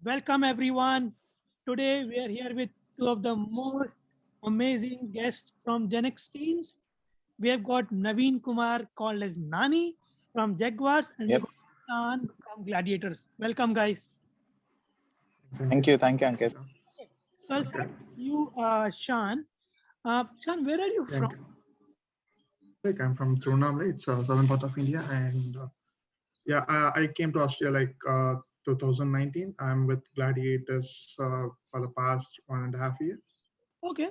Welcome everyone. Today we are here with two of the most amazing guests from Gen X teams. We have got Naveen Kumar called as Nani from Jaguars and we Yep. got Shan from Gladiators. Welcome guys. Thank you. Thank you, Ankit. So I'll start with you, Shan. Shan, where are you from? Like I'm from Trunamli, it's southern part of India, and I came to Australia 2019. I'm with Gladiators for the past 1.5 years. Okay.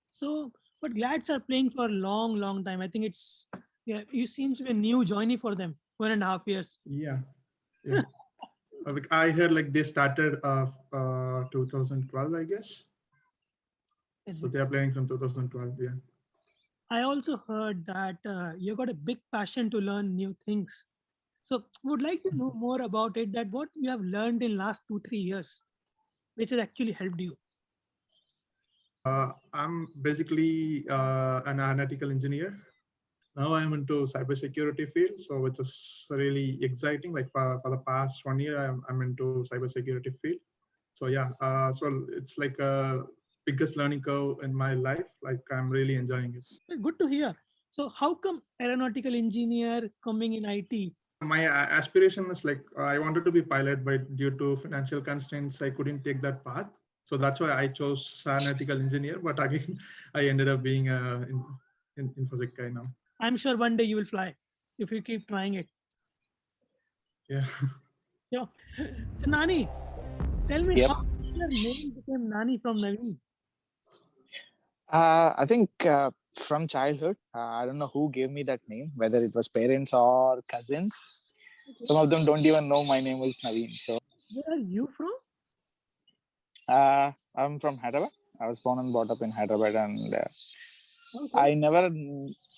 So, but Glads are playing for a long, long time. I think it's, yeah, you seems to be a new joinee for them, 1.5 years. Yeah, yeah. I heard like they started 2012, I guess. So they are playing from 2012. Yeah. I also heard that you got a big passion to learn new things. So, would like to know more about it. That what you have learned in last 2 3 years, which has actually helped you. I'm basically an analytical engineer. Now I'm into cybersecurity field, so which is really exciting. Like for the past 1 year, I'm into cybersecurity field. So yeah, so it's like a biggest learning curve in my life. Like I'm really enjoying it. Good to hear. So, how come aeronautical engineer coming in IT? My aspiration is like I wanted to be pilot, but due to financial constraints, I couldn't take that path. So that's why I chose aeronautical engineer. But again, I ended up being in physics guy now. I'm sure one day you will fly if you keep trying it. Yeah. Yeah. So, Nani, tell me Yep. how your name became Nani from Naveen. I think from childhood, I don't know who gave me that name, whether it was parents or cousins. Okay. Some of them don't even know my name was Naveen. So Where are you from? I'm from Hyderabad. I was born and brought up in Hyderabad, and Okay. I never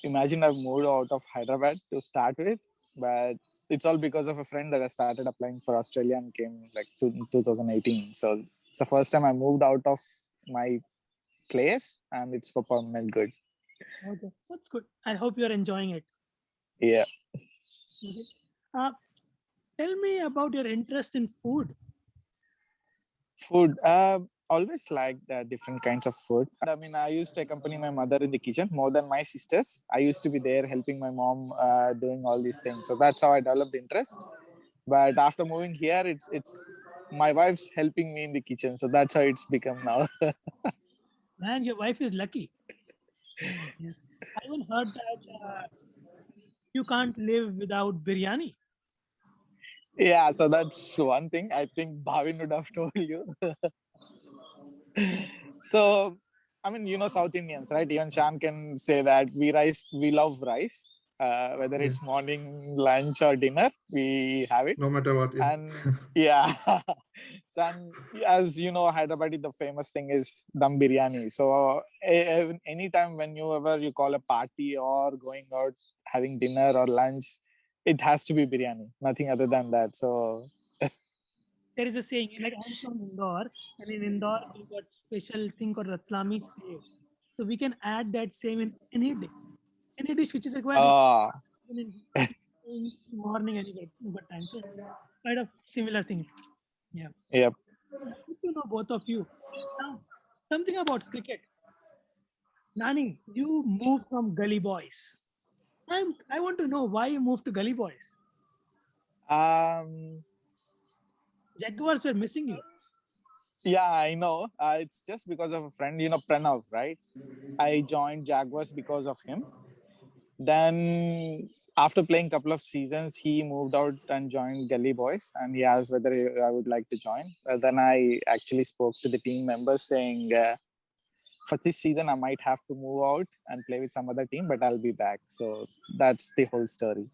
imagined I moved out of Hyderabad to start with, but it's all because of a friend that I started applying for Australia and came like 2018. So it's the first time I moved out of my place, and it's for permanent good. Okay. That's good. I hope you are enjoying it. Yeah. Okay. Uh, Tell me about your interest in food. Food. Always like different kinds of food. I mean, I used to accompany my mother in the kitchen more than my sisters. I used to be there helping my mom doing all these things. So that's how I developed interest. But after moving here, it's my wife's helping me in the kitchen. So that's how it's become now. Man, your wife is lucky. Yes. I even heard that you can't live without biryani. Yeah. So that's one thing I think Bhavin would have told you. So, I mean, South Indians, right? Even Shan can say that we love rice. Whether Yeah. it's morning, lunch, or dinner, we have it. No matter what. Yeah. And yeah, so and as you know, Hyderabad, the famous thing is dum biryani. So anytime when you call a party or going out having dinner or lunch, it has to be biryani. Nothing other than that. So There is a saying, like I'm from Indore, and in Indore we got special thing called Ratlami save. So we can add that same in any dish which is required uh, in morning any good time. So kind of similar things. Yeah. yep. Good to know both of you. Now, something about cricket. Nani, you moved from Gully Boys. I want to know why you moved to Gully Boys. Um, Jaguars were missing you. Yeah, I know. It's just because of a friend, Pranav, right? I joined Jaguars because of him. Then, after playing a couple of seasons, he moved out and joined Gully Boys, and he asked whether I would like to join. Then I actually spoke to the team members saying, for this season, I might have to move out and play with some other team, but I'll be back. So that's the whole story.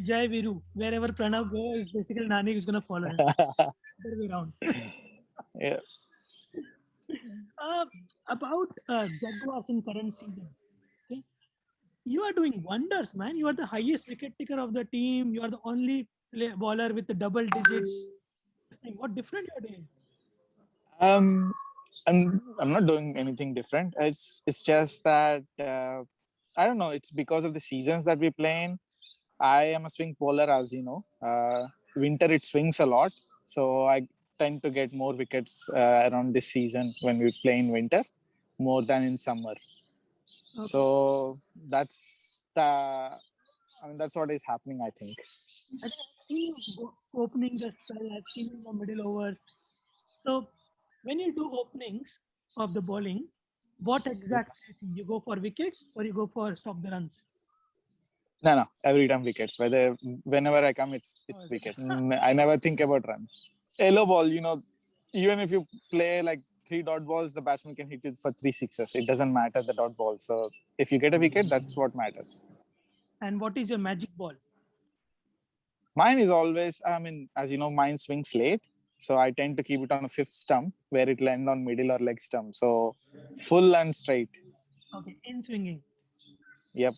Jai Viru. Wherever Pranav goes, basically Nani is gonna follow him. Other way around. Yeah. uh, about Jaguars in current season. Okay, you are doing wonders, man. You are the highest wicket taker of the team. You are the only bowler with the double digits. What different you are doing? Um, I'm not doing anything different. It's just that I don't know. It's because of the seasons that we play in. I am a swing bowler, as you know. Winter it swings a lot, so I tend to get more wickets around this season when we play in winter more than in summer. Okay. So that's that's what is happening, I think. I think I've seen you opening the spell. I've seen in the middle overs. So when you do openings of the bowling, what exactly do you think? You go for wickets or you go for stop the runs? No, every time wickets. Whenever I come, it's Oh, wickets. I never think about runs. Yellow ball, even if you play like 3 dot balls, the batsman can hit it for 3 sixes. It doesn't matter the dot ball. So if you get a wicket, that's what matters. And what is your magic ball? Mine is always, as you know, mine swings late. So I tend to keep it on a 5th stump where it'll end on middle or leg stump. So full and straight. Okay, in swinging. Yep.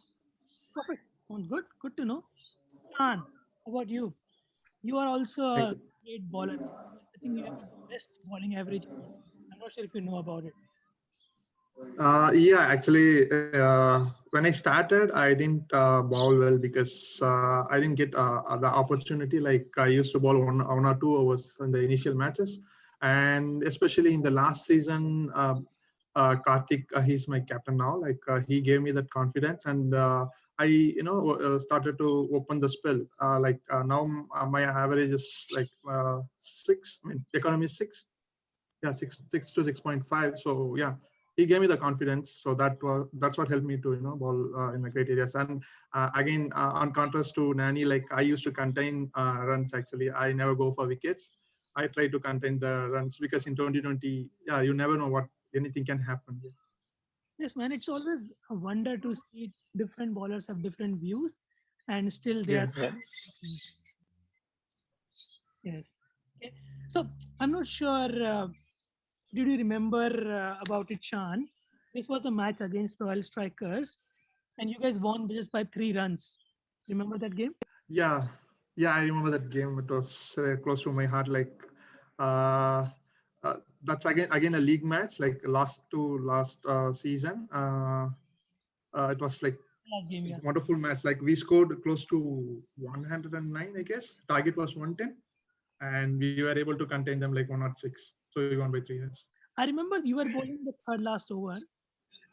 Perfect. Sounds good. Good to know. Khan, how about you? You are also Thank a you. great bowler. I think you have the best bowling average. I'm not sure if you know about it. Yeah, actually, when I started, I didn't bowl well because I didn't get the opportunity. Like I used to bowl one or 2 hours in the initial matches, and especially in the last season, Karthik, he's my captain now. Like he gave me that confidence, and I, started to open the spell. Now, my average is like 6. I mean, economy is 6. Yeah, 6 to 6.5. So yeah, he gave me the confidence. So that's what helped me to bowl in the great areas. And again, on contrast to Nani, like I used to contain runs. Actually, I never go for wickets. I try to contain the runs because in 2020, yeah, you never know what anything can happen. Yes, man. It's always a wonder to see different bowlers have different views, and still they Yeah. are. Yep. Yes. Okay. So I'm not sure. Did you remember about it, Shan? This was a match against Royal Strikers, and you guys won just by 3 runs. Remember that game? Yeah, yeah, I remember that game. It was close to my heart. Like, uh, that's again a league match, like last season. It was like Last game, yeah. wonderful match. Like we scored close to 109, I guess. Target was 110, and we were able to contain them like 106. So we won by 3 runs. I remember you were bowling the third last over,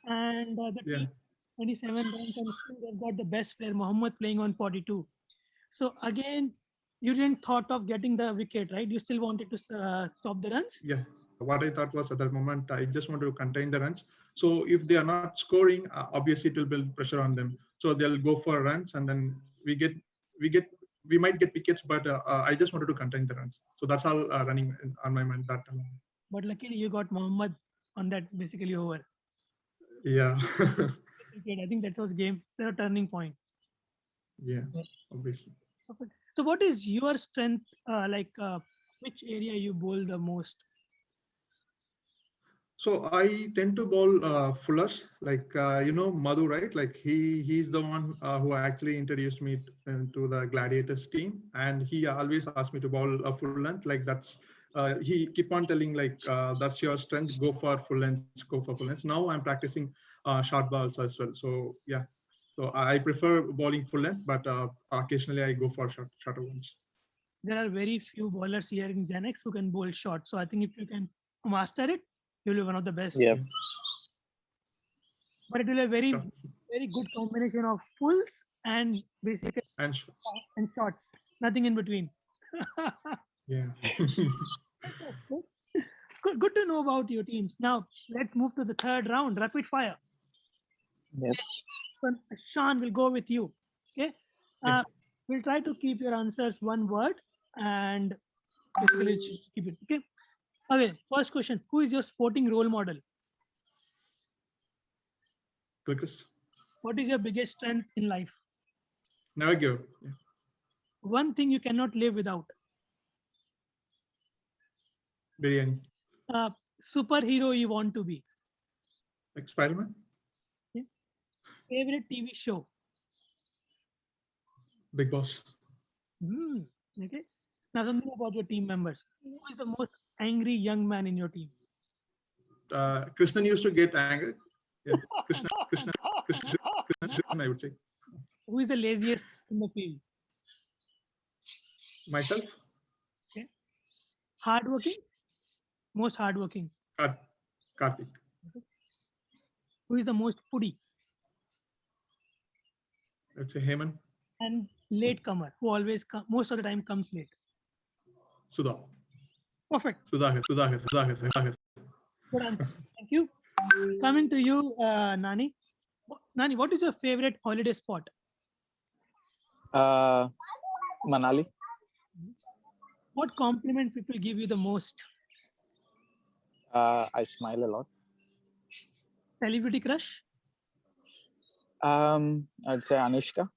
and the Yeah. team 27 runs, and still they've got the best player, Mohammad, playing on 42. So again, you didn't thought of getting the wicket, right? You still wanted to stop the runs. Yeah. What I thought was at that moment, I just wanted to contain the runs. So if they are not scoring, obviously it will build pressure on them. So they'll go for runs, and then we get we might get wickets, but I just wanted to contain the runs. So that's all running on my mind that time. But luckily, you got Mohammad on that basically over. Yeah. I think that was game, the turning point. Yeah, obviously. Perfect. So, what is your strength? Which area you bowl the most? So I tend to bowl fullers, like Madhu, right? Like he's the one who actually introduced me to the Gladiators team, and he always asked me to bowl a full length. Like he keep on telling like that's your strength. Go for full lengths. Go for full lengths. Now I'm practicing short balls as well. So yeah, so I prefer bowling full length, but occasionally I go for shorter ones. There are very few bowlers here in Genex who can bowl short. So, I think if you can master it, you'll be one of the best. Yep. But it will be a very, Sure. very good combination of fulls and basically And and shots. Nothing in between. yeah. That's okay. Good to know about your teams. Now let's move to the third round, rapid fire. Yep. So, Sean will go with you. Okay. Yeah. We'll try to keep your answers one word and basically just keep it. Okay. Okay. First question: who is your sporting role model? Clickers. What is your biggest strength in life? Never give up. Yeah. One thing you cannot live without. Biryani. Superhero you want to be. Like Spider-Man. Okay. Favorite TV show. Big Boss. Okay. Now something about your team members. Who is the most angry young man in your team? Krishnan used to get angry. Yeah, Krishnan, I would say. Who is the laziest in the field? Myself. Okay. Hardworking, most hardworking. Karthik. Who is the most foodie? Let's say Heyman. And late comer, who always most of the time comes late. Sudha. Perfect. Sudhakar. Good answer. Thank you. Coming to you, Nani. Nani, what is your favorite holiday spot? Manali. What compliment people give you the most? I smile a lot. Celebrity crush? I'd say Anushka.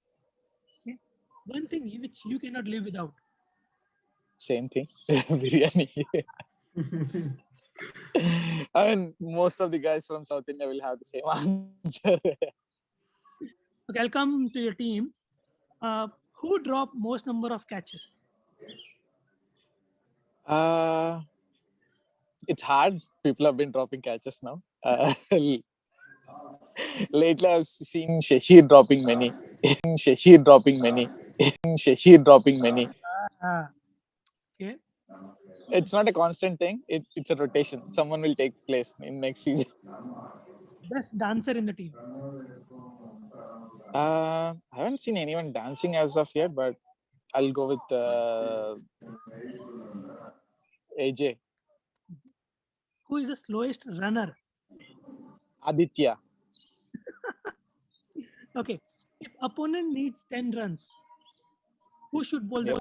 Okay. One thing which you cannot live without. Same thing. Biryani. I mean, most of the guys from South India will have the same answer. Okay, I'll come to your team. Who dropped most number of catches? It's hard. People have been dropping catches now. Lately, I've seen Shashir dropping many. Shashir dropping many. Shashir dropping many. Okay. It's not a constant thing. It's a rotation. Someone will take place in next season. Best dancer in the team. I haven't seen anyone dancing as of yet, but I'll go with AJ. Who is the slowest runner? Aditya. Okay. If opponent needs 10 runs, who should bowl the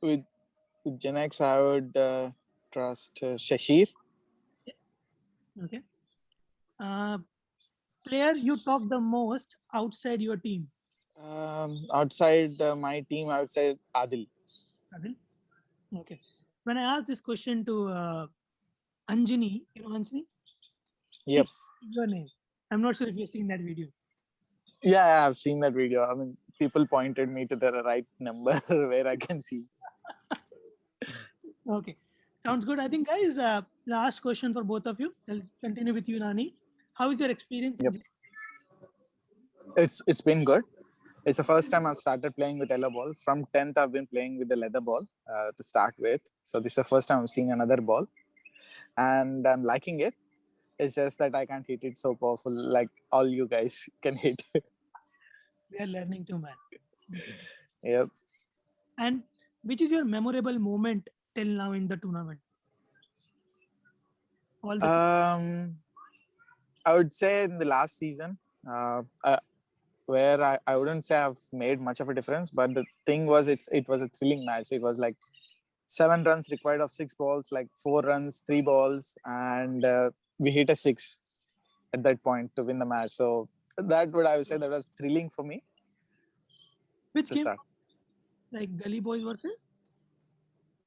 With Gen X, I would trust Shashir. Okay. Player you talk the most outside your team? Outside my team, I would say Adil. Adil? Okay. When I asked this question to Anjani, you know Anjani? Yep. Your name. I'm not sure if you've seen that video. Yeah, I've seen that video. I mean, people pointed me to the right number where I can see. Okay. Sounds good. I think, guys, last question for both of you. I'll continue with you, Nani. How is your experience? Yep. It's been good. It's the first time I've started playing with yellow ball. From 10th, I've been playing with the leather ball to start with. So this is the first time I'm seeing another ball. And I'm liking it. It's just that I can't hit it so powerful like all you guys can hit. We are learning too, man. Yep. And which is your memorable moment till now in the tournament? All this. I would say in the last season, where I wouldn't say I've made much of a difference, but the thing was it was a thrilling match. It was like 7 runs required of 6 balls, like 4 runs, 3 balls, and we hit a 6 at that point to win the match. So that would I would say that was thrilling for me. Which to game? start. Like Gully Boys versus?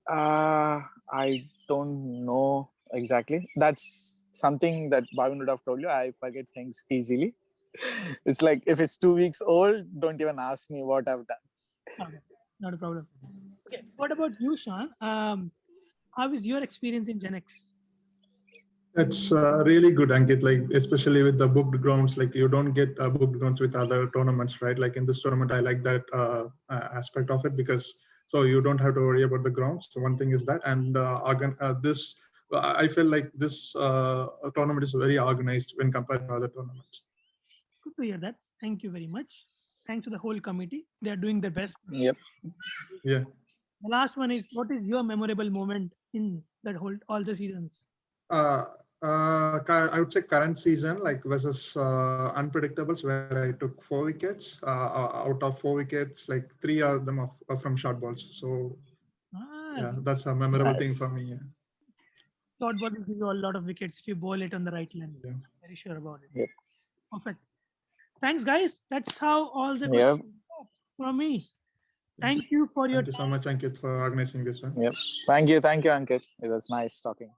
I don't know exactly. That's something that Bhavin would have told you. I forget things easily. It's like if it's 2 weeks old, don't even ask me what I've done. Okay, not a problem. Okay, what about you, Sean? How is your experience in Gen X? It's really good, Ankit. Like especially with the booked grounds, like you don't get booked grounds with other tournaments, right? Like in this tournament, I like that aspect of it because so you don't have to worry about the grounds. So one thing is that, and this I feel like this tournament is very organized when compared to other tournaments. Good to hear that. Thank you very much. Thanks to the whole committee. They are doing their best. Yep. Yeah. The last one is, what is your memorable moment in that whole all the seasons? I would say current season, like versus unpredictables, where I took 4 wickets. Out of 4 wickets, like 3 of them are from short balls. So yeah, that's a memorable thing for me. Yeah. Short ball will give you a lot of wickets if you bowl it on the right line. Yeah. Very sure about it. Yep. Perfect. Thanks, guys. That's how all the Yep. from me. Thank you for your Thank you so much, Ankit, for organizing this one. Yep. Thank you, Ankit. It was nice talking.